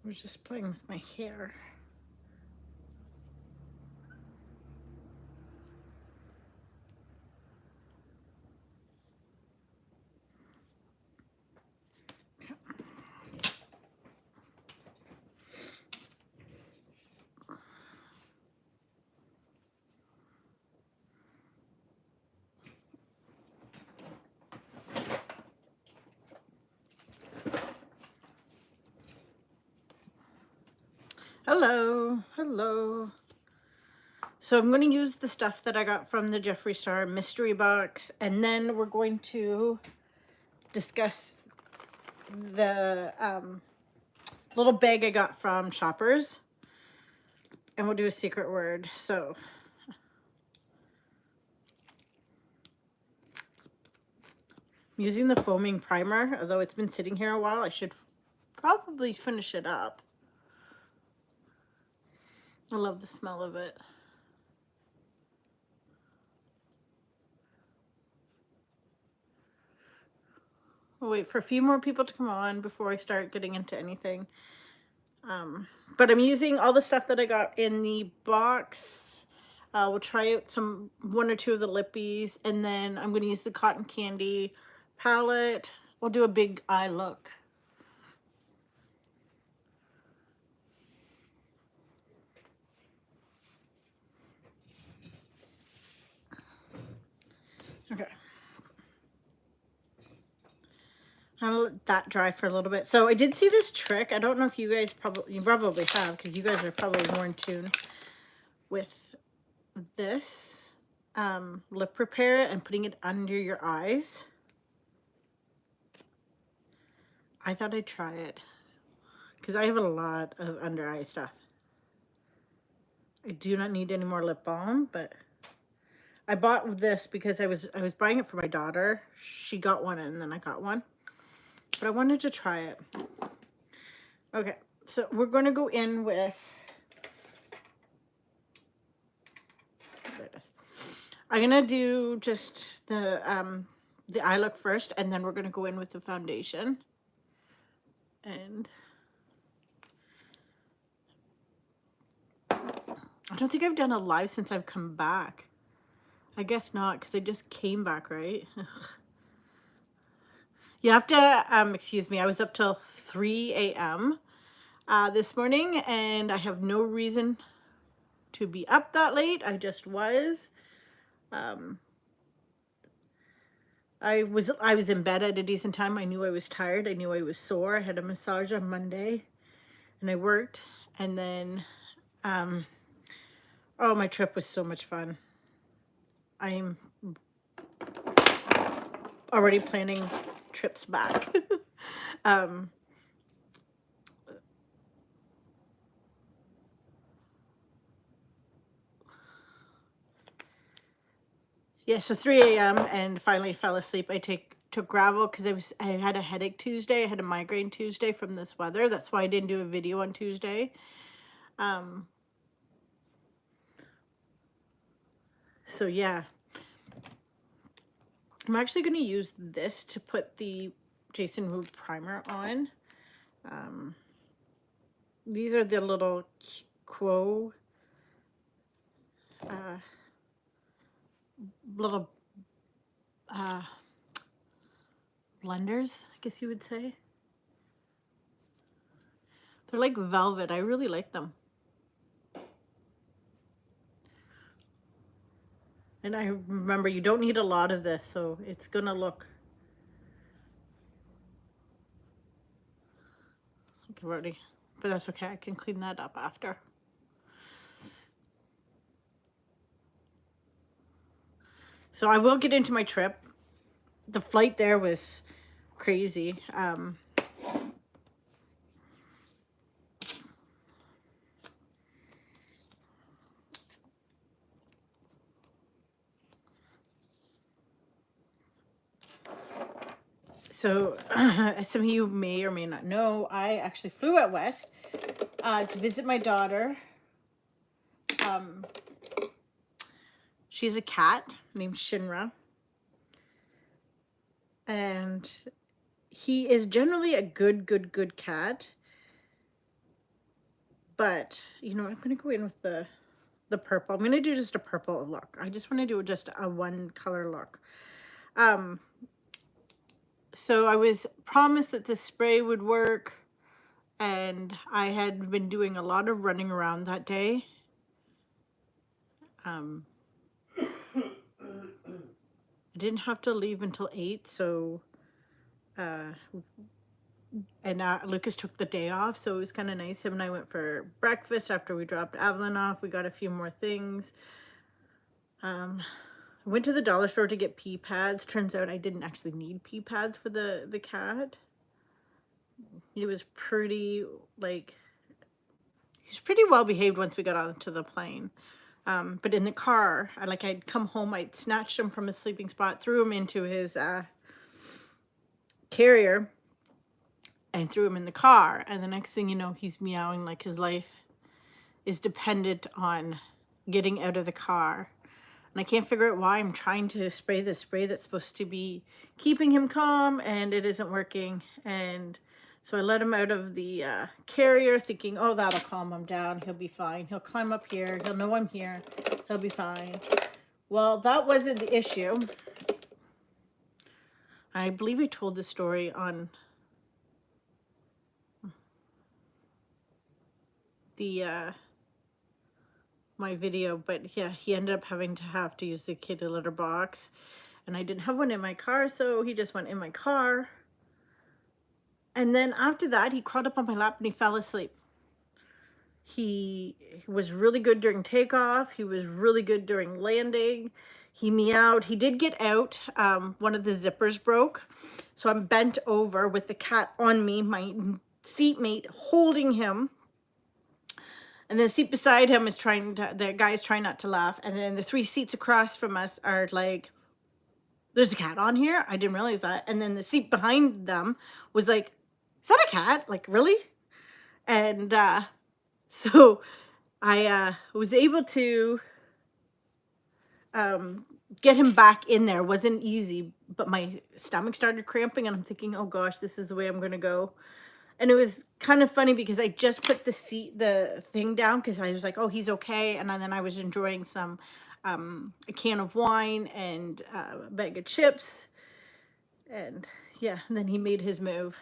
I was just playing with my hair. Hello, hello. So I'm going to use the stuff that I got from the Jeffree Star mystery box, and then we're going to discuss the little bag I got from Shoppers, and we'll do a secret word. So I'm using the foaming primer, although it's been sitting here a while. I should probably finish it up. I love the smell of it. I'll wait for a few more people to come on before I start getting into anything. But I'm using all the stuff that I got in the box. We'll try out one or two of the lippies, and then I'm going to use the cotton candy palette. We'll do a big eye look. Okay. I'll let that dry for a little bit. So I did see this trick. I don't know if you guys you probably have, because you guys are probably more in tune with this lip repair and putting it under your eyes. I thought I'd try it because I have a lot of under eye stuff. I do not need any more lip balm, but I bought this because I was buying it for my daughter. She got one and then I got one, but I wanted to try it. Okay, so we're going to go in with, there it is. I'm gonna do just the eye look first, and then we're gonna go in with the foundation. And I don't think I've done a live since I've come back. I guess not, because I just came back, right? You have to, excuse me, I was up till 3 a.m. This morning, and I have no reason to be up that late. I just was. I was in bed at a decent time. I knew I was tired. I knew I was sore. I had a massage on Monday, and I worked. And then, oh, my trip was so much fun. I'm already planning trips back. Yeah, so 3 a.m. and finally fell asleep. I took gravel because I had a headache Tuesday. I had a migraine Tuesday from this weather. That's why I didn't do a video on Tuesday. So yeah, I'm actually going to use this to put the Jason Wu primer on. These are the little Quo little blenders, I guess you would say. They're like velvet. I really like them. And I remember you don't need a lot of this, so it's gonna look like already, but that's okay. I can clean that up after. So I will get into my trip. The flight there was crazy. So as some of you may or may not know, I actually flew out west to visit my daughter. She's a cat named Shinra. And he is generally a good cat. But, you know, I'm going to go in with the purple. I'm going to do just a purple look. I just want to do just a one color look. So I was promised that the spray would work, and I had been doing a lot of running around that day. I didn't have to leave until 8, so and Lucas took the day off, so it was kind of nice. Him and I went for breakfast after we dropped Evelyn off. We got a few more things. I went to the dollar store to get pee pads. Turns out I didn't actually need pee pads for the cat. He was pretty, like, he was pretty well behaved once we got onto the plane. But in the car, I'd come home, I'd snatched him from his sleeping spot, threw him into his carrier, and threw him in the car. And the next thing you know, he's meowing like his life is dependent on getting out of the car. And I can't figure out why. I'm trying to spray the spray that's supposed to be keeping him calm, and it isn't working. And so I let him out of the carrier thinking, oh, that'll calm him down. He'll be fine. He'll climb up here. He'll know I'm here. He'll be fine. Well, that wasn't the issue. I believe I told the story on the my video, but yeah, he ended up having to use the kitty litter box, and I didn't have one in my car, so he just went in my car. And then after that, he crawled up on my lap and he fell asleep. He was really good during takeoff. He was really good during landing. He meowed. He did get out. One of the zippers broke, so I'm bent over with the cat on me, my seatmate holding him. And the seat beside him is the guy's trying not to laugh. And then the 3 seats across from us are like, there's a cat on here? I didn't realize that. And then the seat behind them was like, is that a cat? Like, really? And so I was able to get him back in there. It wasn't easy, but my stomach started cramping, and I'm thinking, oh gosh, this is the way I'm going to go. And it was kind of funny because I just put the thing down because I was like, oh, he's okay. And then I was enjoying some, a can of wine and a bag of chips. And yeah, and then he made his move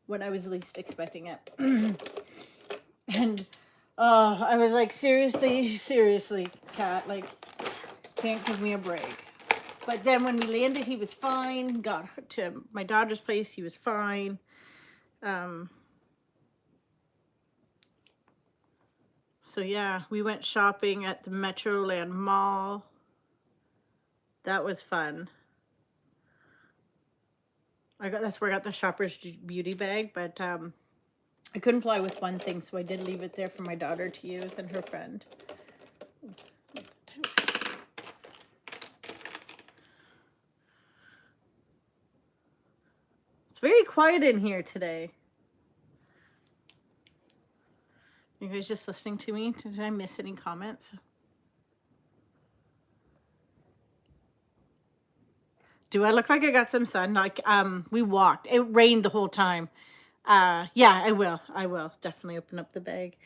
when I was least expecting it. And I was like, seriously, cat, like, can't give me a break. But then when we landed, he was fine. Got to my daughter's place, he was fine. So yeah, we went shopping at the Metroland Mall. That was fun. That's where I got the Shopper's Beauty bag, but I couldn't fly with one thing, so I did leave it there for my daughter to use and her friend. It's very quiet in here today. You guys just listening to me? Did I miss any comments? Do I look like I got some sun? Like, we walked. It rained the whole time. Yeah, I will definitely open up the bag.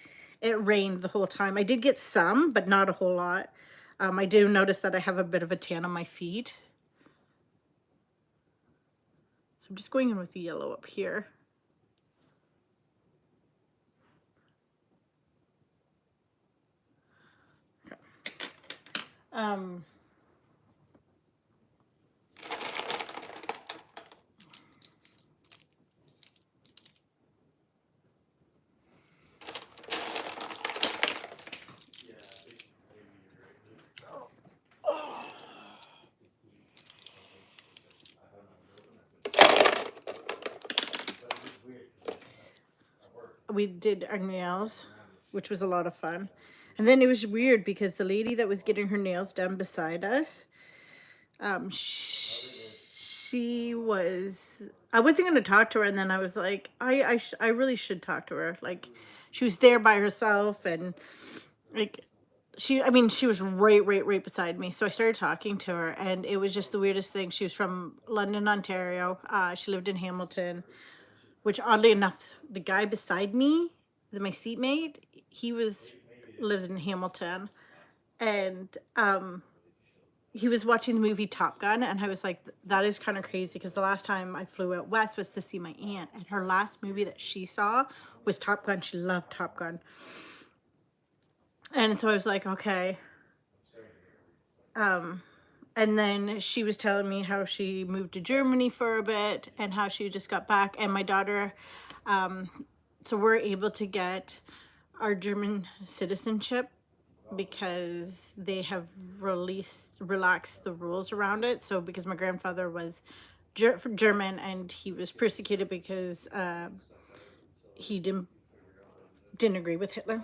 It rained the whole time. I did get some, but not a whole lot. I do notice that I have a bit of a tan on my feet. So I'm just going in with the yellow up here. Okay. We did our nails, which was a lot of fun. And then it was weird because the lady that was getting her nails done beside us, she was, I wasn't going to talk to her, and then I was like, I really should talk to her. Like, she was there by herself, and like, she was right beside me. So I started talking to her, and it was just the weirdest thing. She was from London, Ontario. She lived in Hamilton, which oddly enough, the guy beside me my seatmate, he lives in Hamilton, and he was watching the movie Top Gun, and I was like, that is kind of crazy, because the last time I flew out west was to see my aunt, and her last movie that she saw was Top Gun. She loved Top Gun. And so I was like, okay. And then she was telling me how she moved to Germany for a bit and how she just got back. And my daughter, so we're able to get our German citizenship because they have relaxed the rules around it. So because my grandfather was German and he was persecuted because he didn't agree with Hitler.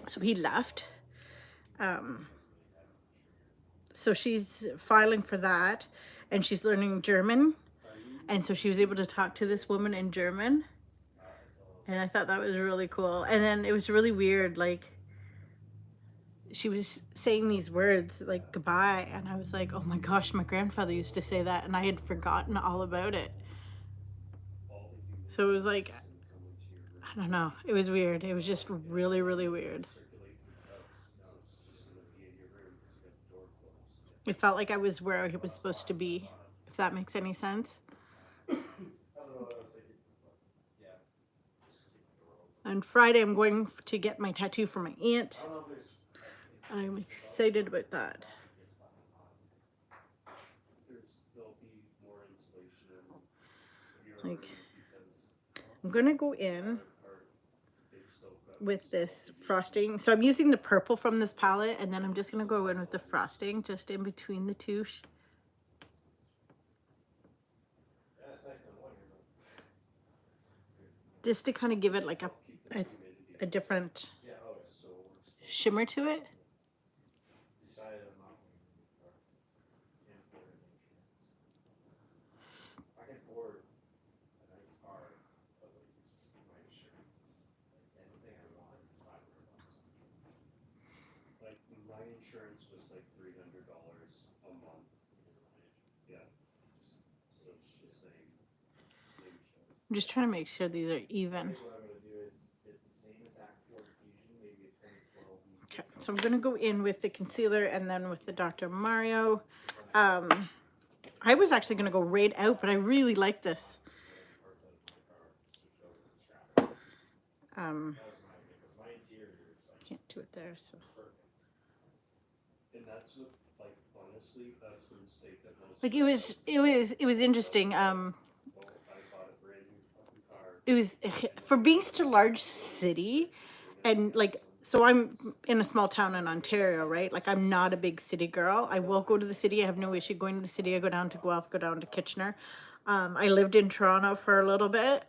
So he left. So she's filing for that, and she's learning German. And so she was able to talk to this woman in German. And I thought that was really cool. And then it was really weird, like, she was saying these words like goodbye, and I was like, oh my gosh, my grandfather used to say that, and I had forgotten all about it. So it was like, I don't know, it was weird. It was just really, really weird. It felt like I was where I was supposed to be, if that makes any sense. On Friday, I'm going to get my tattoo for my aunt. I'm excited about that. Like, I'm gonna go in with this frosting. So I'm using the purple from this palette, and then I'm just gonna go in with the frosting just in between the two. Just to kind of give it like a different shimmer to it. I'm just trying to make sure these are even. Okay, so I'm gonna go in with the concealer and then with the Dr. Mario. I was actually gonna go right out, but I really like this. Can't do it there, so. Like it was interesting. It was for being such a large city, and like, so I'm in a small town in Ontario, right? Like, I'm not a big city girl. I will go to the city. I have no issue going to the city. I go down to Guelph, go down to Kitchener. I lived in Toronto for a little bit.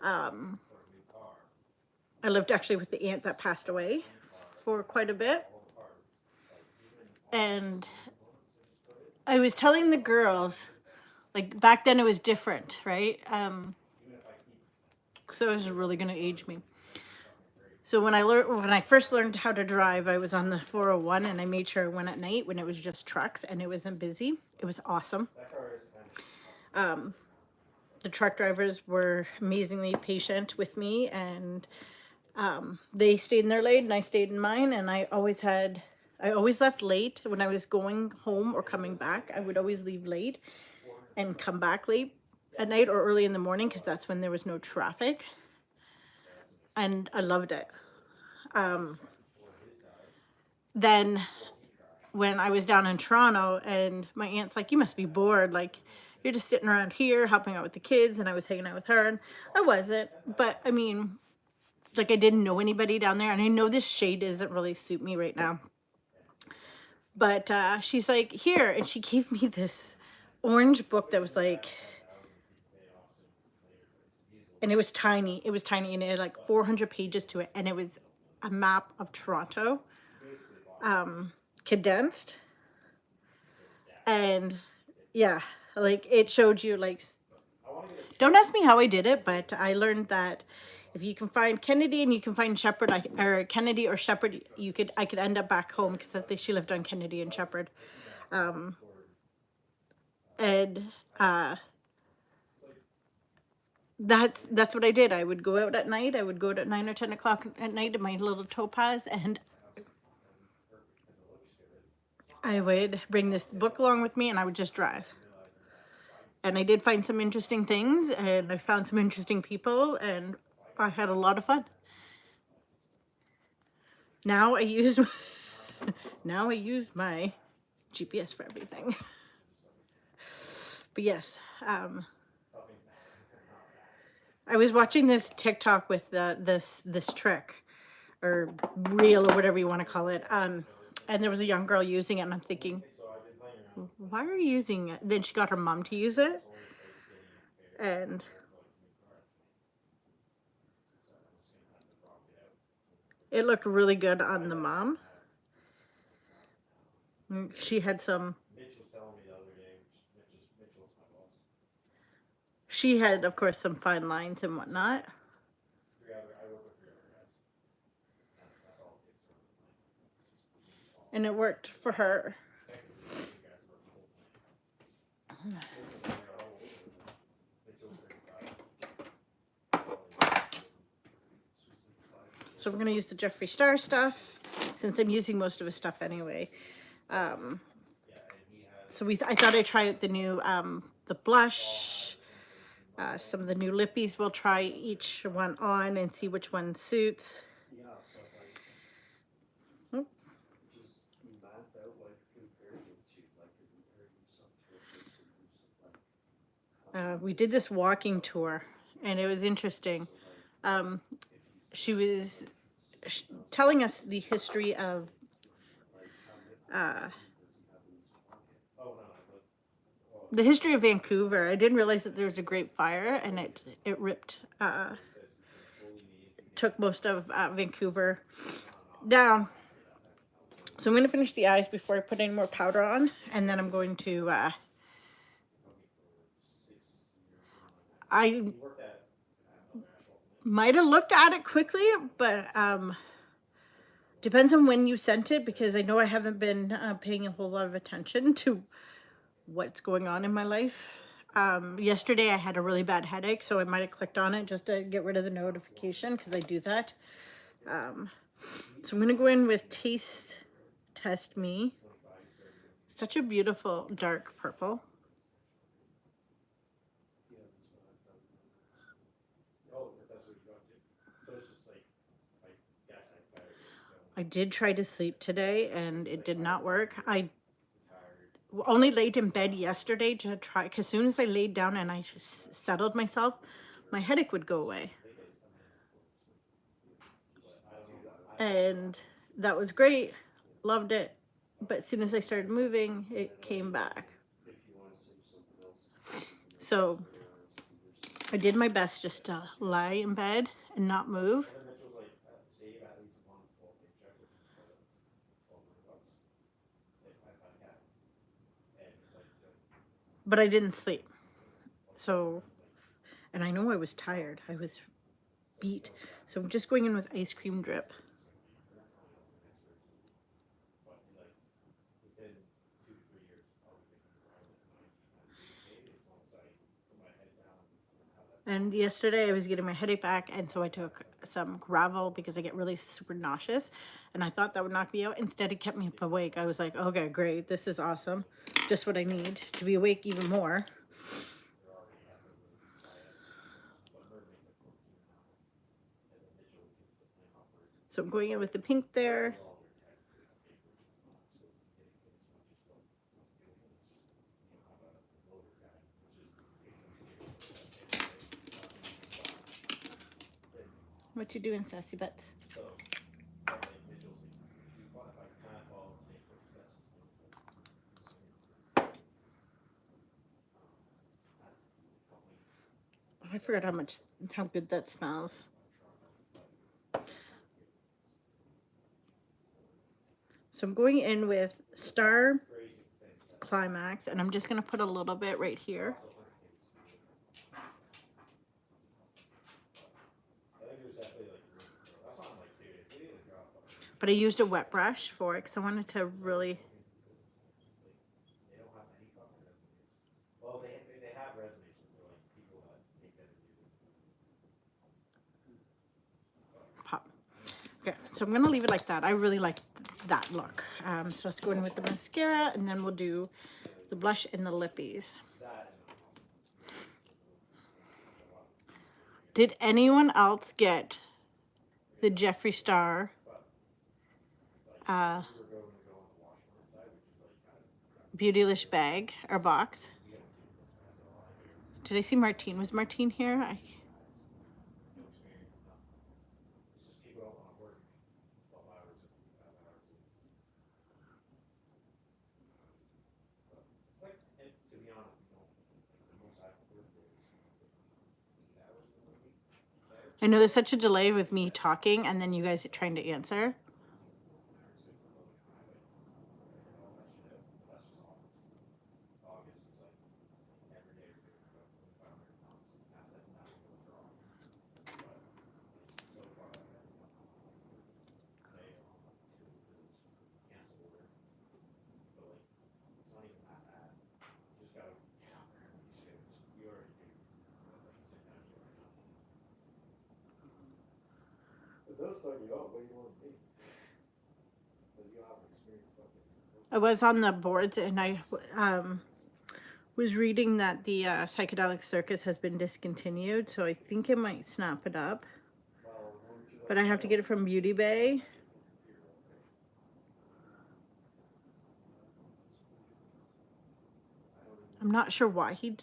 I lived actually with the aunt that passed away for quite a bit. And I was telling the girls, like, back then it was different, right? So it was really going to age me. So when I first learned how to drive, I was on the 401, and I made sure I went at night when it was just trucks and it wasn't busy. It was awesome. The truck drivers were amazingly patient with me, and they stayed in their lane and I stayed in mine. And I always left late when I was going home or coming back. I would always leave late and come back late at night or early in the morning, because that's when there was no traffic. And I loved it. Then when I was down in Toronto, and my aunt's like, you must be bored. Like, you're just sitting around here helping out with the kids. And I was hanging out with her, and I wasn't. But I mean, like, I didn't know anybody down there. And I know this shade doesn't really suit me right now. But she's like, here. And she gave me this orange book that was like, and it was tiny. It was tiny, and it had like 400 pages to it. And it was a map of Toronto, condensed. And yeah, like, it showed you, like, don't ask me how I did it, but I learned that if you can find Kennedy and you can find Shepherd, or Kennedy or Shepherd, I could end up back home, because she lived on Kennedy and Shepherd. And That's what I did. I would go out at night. I would go out at 9 or 10 o'clock at night to my little topaz, and I would bring this book along with me, and I would just drive. And I did find some interesting things, and I found some interesting people, and I had a lot of fun. Now I use now I use my GPS for everything. But yes, I was watching this TikTok with this trick or reel or whatever you want to call it. And there was a young girl using it, and I'm thinking, why are you using it? Then she got her mom to use it, and it looked really good on the mom. She had some. She had, of course, some fine lines and whatnot. And it worked for her. So we're going to use the Jeffree Star stuff, since I'm using most of his stuff anyway. So I thought I'd try out the new, the blush, some of the new lippies. We'll try each one on and see which one suits. We did this walking tour, and it was interesting. She was telling us the history of Vancouver. I didn't realize that there was a great fire, and it ripped, took most of Vancouver down. So I'm going to finish the eyes before I put any more powder on, and then I'm going to, I might have looked at it quickly, but depends on when you sent it, because I know I haven't been paying a whole lot of attention to what's going on in my life. Yesterday I had a really bad headache, so I might have clicked on it just to get rid of the notification, because I do that. So I'm going to go in with Taste Test Me. Such a beautiful dark purple. I did try to sleep today, and it did not work. I only laid in bed yesterday to try, because as soon as I laid down and I settled myself, my headache would go away. And that was great. Loved it. But as soon as I started moving, it came back. So I did my best just to lie in bed and not move. But I didn't sleep. So, and I know I was tired. I was beat. So I'm just going in with ice cream drip. And yesterday I was getting my headache back, and so I took some gravel because I get really super nauseous, and I thought that would knock me out. Instead, it kept me up awake. I was like, okay, great, this is awesome. Just what I need to be awake even more. So I'm going in with the pink there. What you doing, sassy butts? I forgot how good that smells. So I'm going in with Star Climax, and I'm just going to put a little bit right here. But I used a wet brush for it because I wanted to really... Okay, so I'm gonna leave it like that. I really like that look. So let's go in with the mascara, and then we'll do the blush and the lippies. Did anyone else get the Jeffree Star Beautylicious bag or box? Did I see Martine? Was Martine here? I know there's such a delay with me talking and then you guys trying to answer. I was on the boards and I was reading that the Psychedelic Circus has been discontinued, so I think it might snap it up. But I have to get it from Beauty Bay. I'm not sure why he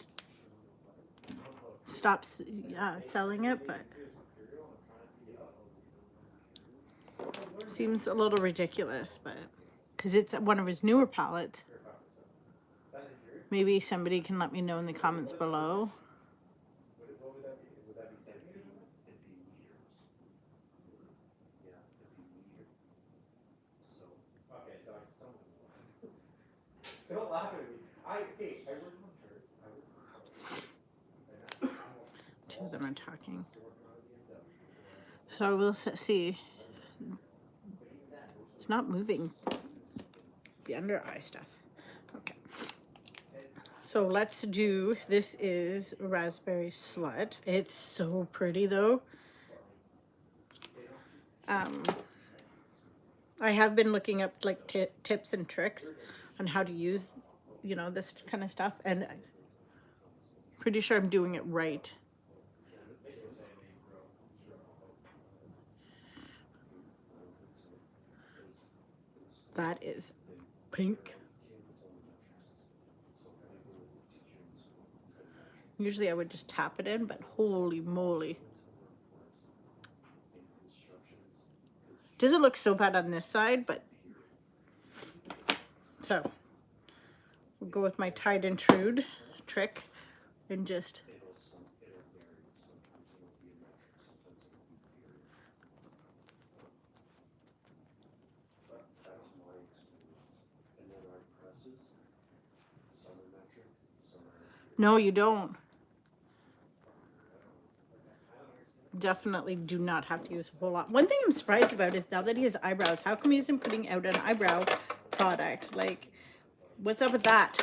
stops selling it, but seems a little ridiculous, but because it's one of his newer palettes. Maybe somebody can let me know in the comments below. Don't laugh at me. Two of them are talking. So we'll see. It's not moving the under eye stuff. Okay. So let's do, this is Raspberry Slut. It's so pretty though. I have been looking up like tips and tricks on how to use, you know, this kind of stuff, and I'm pretty sure I'm doing it right. That is pink. Usually I would just tap it in, but holy moly. Doesn't look so bad on this side, but so we'll go with my Tide and Trude trick and just no, you don't. Definitely do not have to use a whole lot. One thing I'm surprised about is now that he has eyebrows, how come he isn't putting out an eyebrow product? Like, what's up with that?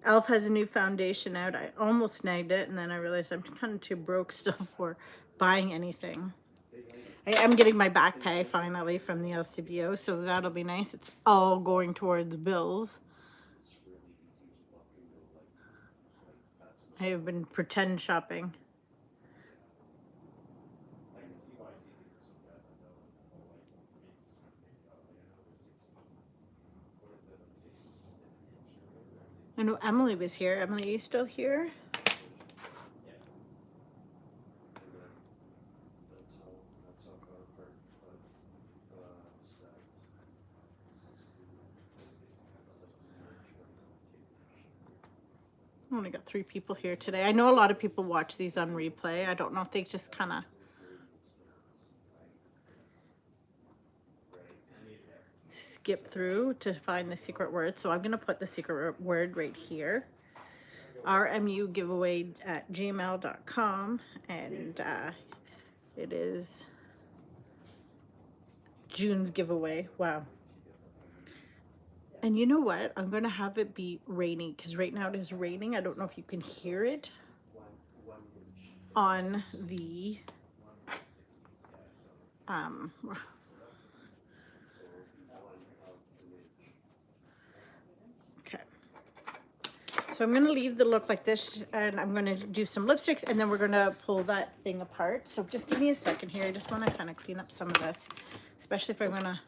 E.L.F has a new foundation out. I almost snagged it, and then I realized I'm kind of too broke still for buying anything. I am getting my back pay finally from the LCBO, so that'll be nice. It's all going towards bills. I have been pretend shopping. I know Emily was here. Emily, are you still here? I only got 3 people here today. I know a lot of people watch these on replay. I don't know if they just kind of skip through to find the secret word. So I'm going to put the secret word right here. rmugiveaway@gmail.com, and it is June's giveaway. Wow. And you know what? I'm going to have it be rainy because right now it is raining. I don't know if you can hear it on the okay. So I'm going to leave the look like this, and I'm going to do some lipsticks, and then we're going to pull that thing apart. So just give me a second here. I just want to kind of clean up some of this, especially if I'm going to...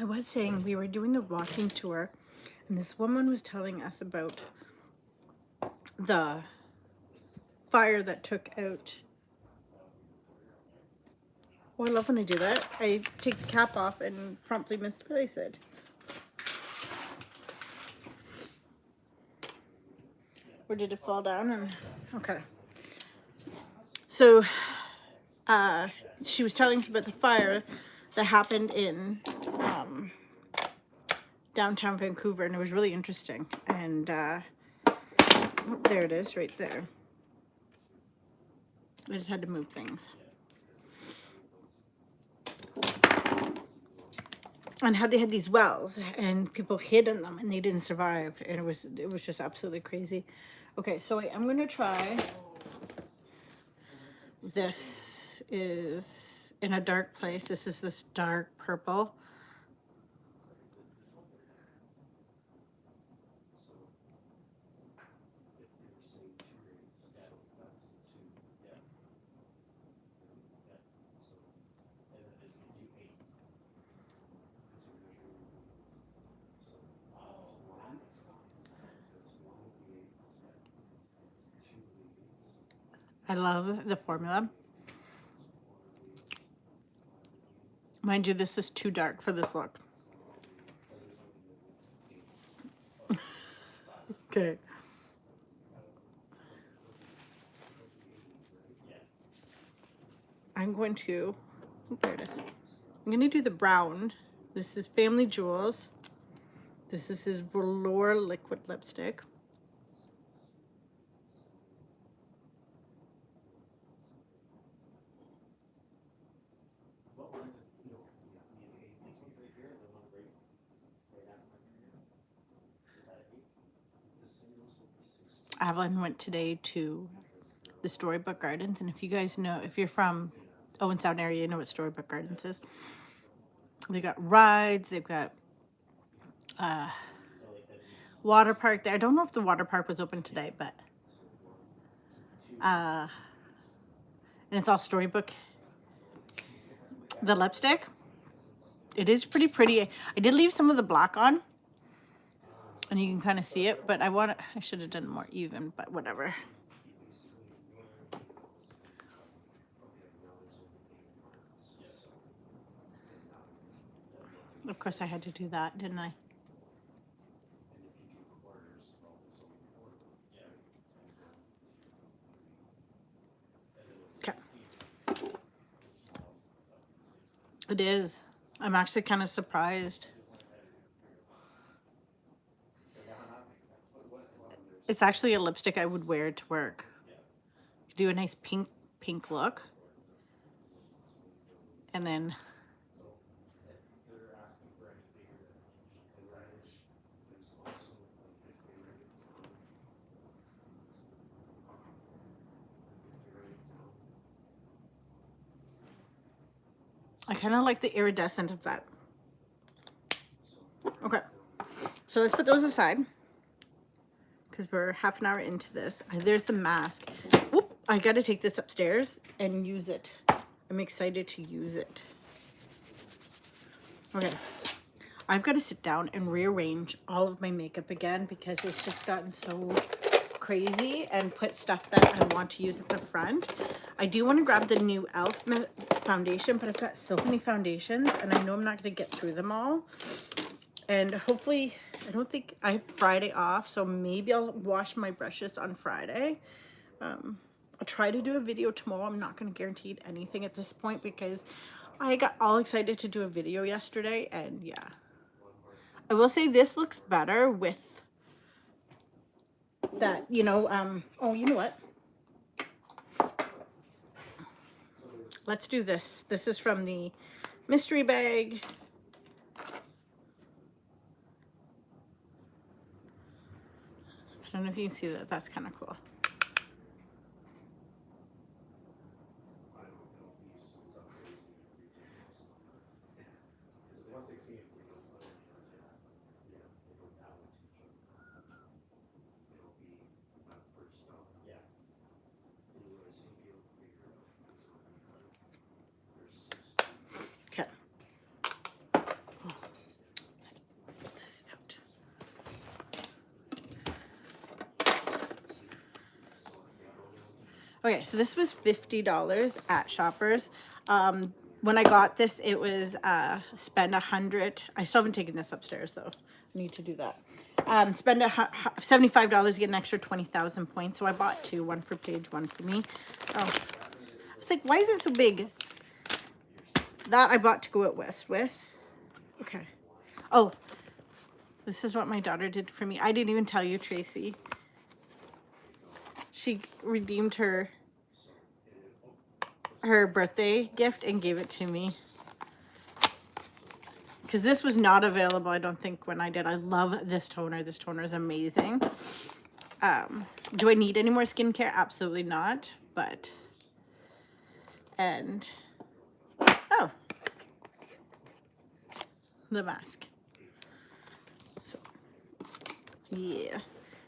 I was saying we were doing the walking tour, and this woman was telling us about the fire that took out... Oh, I love when I do that. I take the cap off and promptly misplace it. Or did it fall down? And okay. So she was telling us about the fire that happened in downtown Vancouver, and it was really interesting. And oh, there it is right there. I just had to move things. And how they had these wells and people hid in them and they didn't survive, and it was just absolutely crazy. Okay, so I'm gonna try this. Is in a dark place. This is this dark purple. I love the formula. Mind you, this is too dark for this look. Okay. I'm going to, there it is. I'm going to do the brown. This is Family Jewels. This is his Velour liquid lipstick. Evelyn went today to the Storybook Gardens, and if you guys know, if you're from Owen Sound area, you know what Storybook Gardens is. They got rides, they've got water park there. I don't know if the water park was open today, but and it's all Storybook. The lipstick, it is pretty. I did leave some of the black on, and you can kind of see it, but I should have done more even, but whatever. Of course I had to do that, didn't I? Okay. It is. I'm actually kind of surprised. It's actually a lipstick I would wear to work. Do a nice pink look. And then I kind of like the iridescent of that. Okay, so let's put those aside because we're half an hour into this. There's the mask. Whoop, I got to take this upstairs and use it. I'm excited to use it. Okay, I've got to sit down and rearrange all of my makeup again because it's just gotten so crazy, and put stuff that I want to use at the front. I do want to grab the new E.L.F foundation, but I've got so many foundations and I know I'm not going to get through them all. And hopefully, I don't think I have Friday off, so maybe I'll wash my brushes on Friday. I'll try to do a video tomorrow. I'm not going to guarantee anything at this point because I got all excited to do a video yesterday, and yeah. I will say this looks better with that, you know, oh, you know what? Let's do this. This is from the mystery bag. I don't know if you can see that. That's kind of cool. Okay. Let's put this out. Okay, so this was $50 at Shoppers. When I got this, it was spend 100. I still haven't taken this upstairs though. I need to do that. Spend $75 to get an extra 20,000 points. So I bought two, one for Paige, one for me. Oh, I was like, why is it so big? That I bought to go out west with. Okay. Oh, this is what my daughter did for me. I didn't even tell you, Tracy. She redeemed her birthday gift and gave it to me. Because this was not available, I don't think, when I did. I love this toner. This toner is amazing. Do I need any more skincare? Absolutely not. But, and, oh, the mask. So, yeah.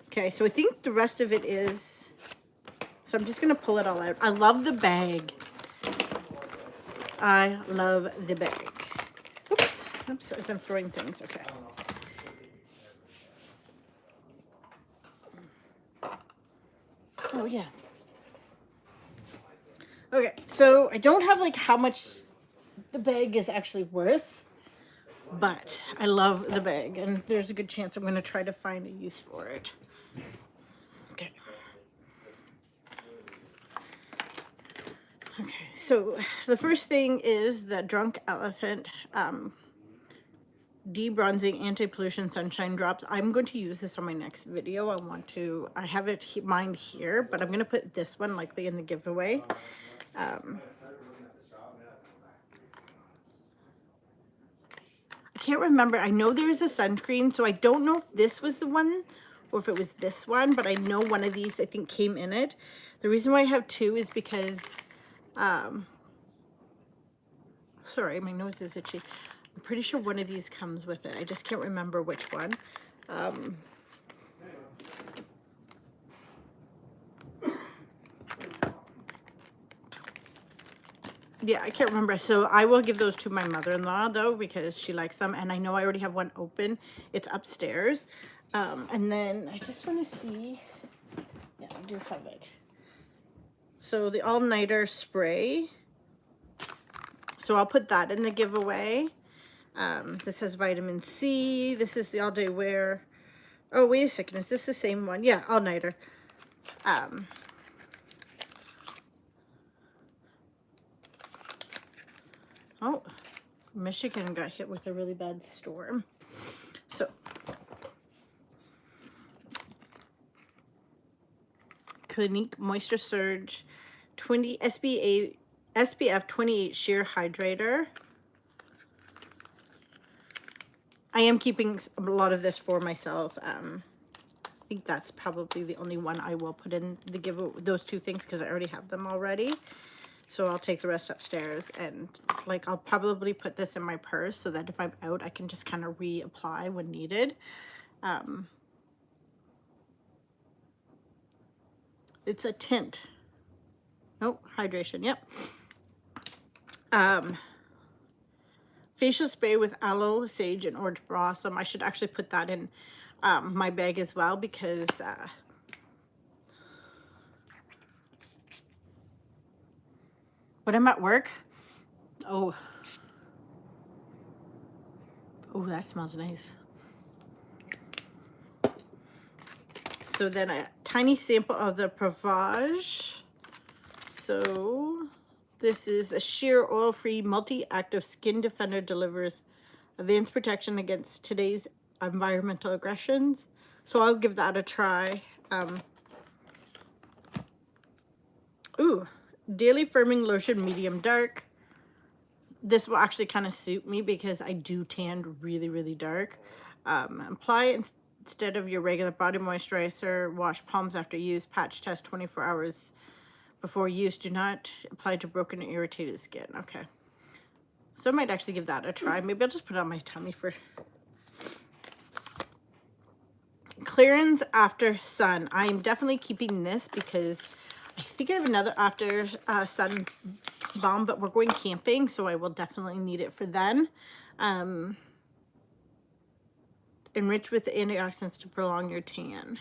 Okay, so I think the rest of it is, so I'm just going to pull it all out. I love the bag. I love the bag. Oops. Oops, as I'm throwing things. Okay. Oh, yeah. Okay, so I don't have like how much the bag is actually worth, but I love the bag, and there's a good chance I'm going to try to find a use for it. Okay. Okay, so the first thing is the Drunk Elephant debronzing anti-pollution sunshine drops. I'm going to use this on my next video. I have it mine here, but I'm going to put this one likely in the giveaway. I can't remember. I know there's a sunscreen, so I don't know if this was the one or if it was this one, but I know one of these I think came in it. The reason why I have two is because sorry, my nose is itchy. I'm pretty sure one of these comes with it. I just can't remember which one. Yeah, I can't remember. So I will give those to my mother-in-law though, because she likes them. And I know I already have one open. It's upstairs. And then I just want to see. Yeah, I do have it. So the all-nighter spray. So I'll put that in the giveaway. This has vitamin C. This is the all-day wear. Oh, wait a second. Is this the same one? Yeah, all-nighter. Oh, Michigan got hit with a really bad storm. So, Clinique Moisture Surge 20 SPF 28 Sheer Hydrator. I am keeping a lot of this for myself. I think that's probably the only one I will put in the those two things because I already have them already. So I'll take the rest upstairs, and like I'll probably put this in my purse so that if I'm out I can just kind of reapply when needed. It's a tint. Oh, hydration, yep. Facial spray with aloe, sage, and orange blossom. I should actually put that in my bag as well because when I'm at work, oh, that smells nice. So then a tiny sample of the Provage. So this is a sheer oil-free multi-active skin defender, delivers advanced protection against today's environmental aggressions. So I'll give that a try. Ooh, daily firming lotion, medium dark. This will actually kind of suit me because I do tan really, really dark. Apply it instead of your regular body moisturizer. Wash palms after use. Patch test 24 hours before use. Do not apply to broken or irritated skin. Okay. So I might actually give that a try. Maybe I'll just put it on my tummy for clearance after sun. I am definitely keeping this because I think I have another after sun balm, but we're going camping, so I will definitely need it for then. Enriched with antioxidants to prolong your tan.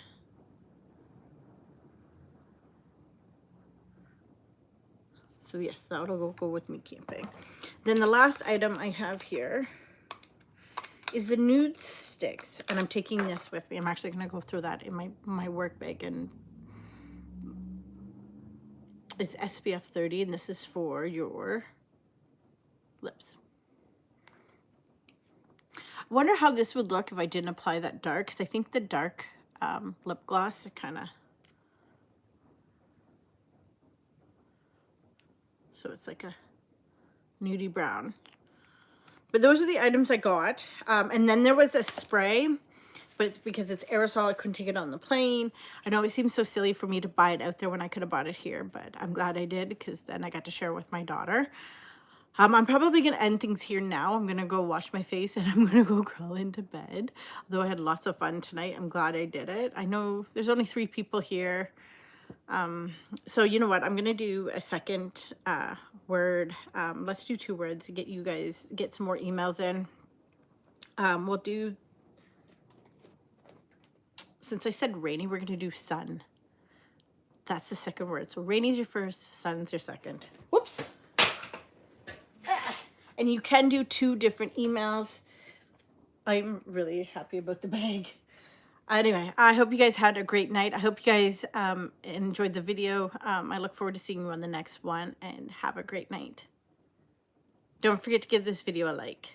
So yes, that'll go with me camping. Then the last item I have here is the nude sticks, and I'm taking this with me. I'm actually going to go through that in my work bag, and it's SPF 30, and this is for your lips. I wonder how this would look if I didn't apply that dark, because I think the dark lip gloss kind of, so it's like a nudie brown. But those are the items I got. And then there was a spray, but it's because it's aerosol, I couldn't take it on the plane. I know it seems so silly for me to buy it out there when I could have bought it here, but I'm glad I did because then I got to share with my daughter. I'm probably going to end things here now. I'm going to go wash my face and I'm going to go crawl into bed. Although I had lots of fun tonight. I'm glad I did it. I know there's only 3 people here. So you know what? I'm going to do a second word. Let's do 2 words to get you guys, get some more emails in. We'll do, since I said rainy, we're going to do sun. That's the second word. So rainy's your first, sun's your second. Whoops. And you can do 2 different emails. I'm really happy about the bag. Anyway, I hope you guys had a great night. I hope you guys enjoyed the video. I look forward to seeing you on the next one, and have a great night. Don't forget to give this video a like.